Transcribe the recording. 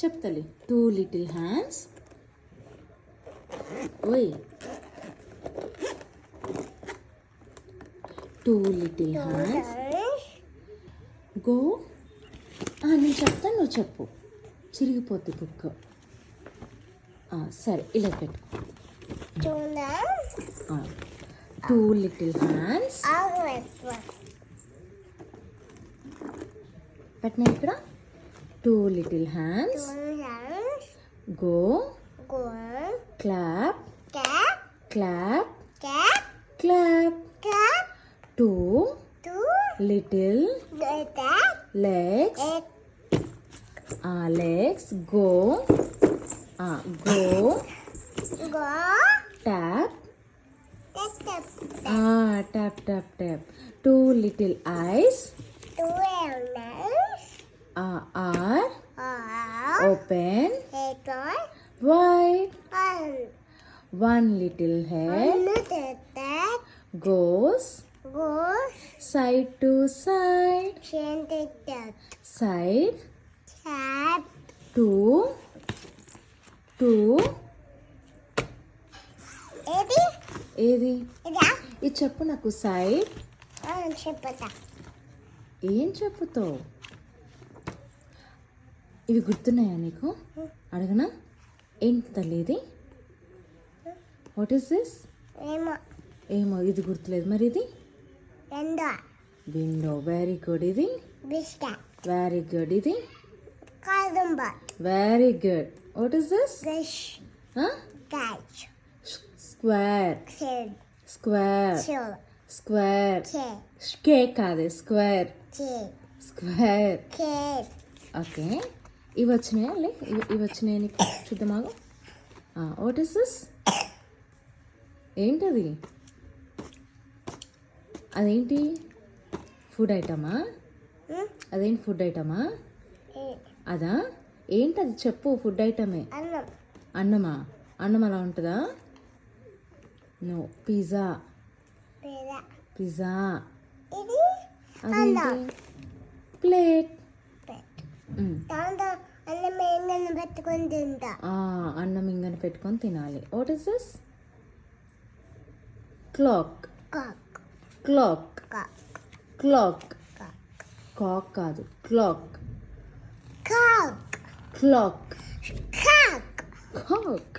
చెప్తలే. 2 little hands. ఓయ్ 2 little hands go. నేను చెప్తాను, నువ్వు చెప్పు. చిరిగిపోద్ది బుక్. సరే ఇలా పెట్టుకో. 2 little hands పెట్టినా ఇక్కడ. 2 little hands go clap clap clap. 2 little legs legs go tap tap tap tap. 2 little eyes are open wide. 1 little head goes side to side. Side 2 ఏది ఇది చెప్పు నాకు. సైడ్ ఏం చెప్పుతావు? ఇవి గుర్తున్నాయా నీకు? అడగనా? ఏంటి తల్లి ఇది? What is this? ఏమో ఇది గుర్తులేదు. మరి ఇది విండో. Very good. ఇది వెరీ గుడ్. ఇది very good. What is this? Square square square. Cake కాదు, స్క్వేర్ స్క్వేర్. ఓకే, ఇవి వచ్చినాయా? ఇవి వచ్చినాయా నీకు? చూద్దామాగు. What is this? ఏంటది? అదేంటి? ఫుడ్ ఐటమా? అదేంటి ఫుడ్ ఐటమా? అదా? ఏంటది చెప్పు. ఫుడ్ ఐటమే. అన్నమా? అన్నం అలా ఉంటుందా? నో. Pizza pizza. అదేంటి? ప్లేట్. అన్నం ఇంగన పెట్టుకొని తినాలి. What is this? Clock clock clock. Cock కాదు, క్లాక్ క్లాక్ కాక్.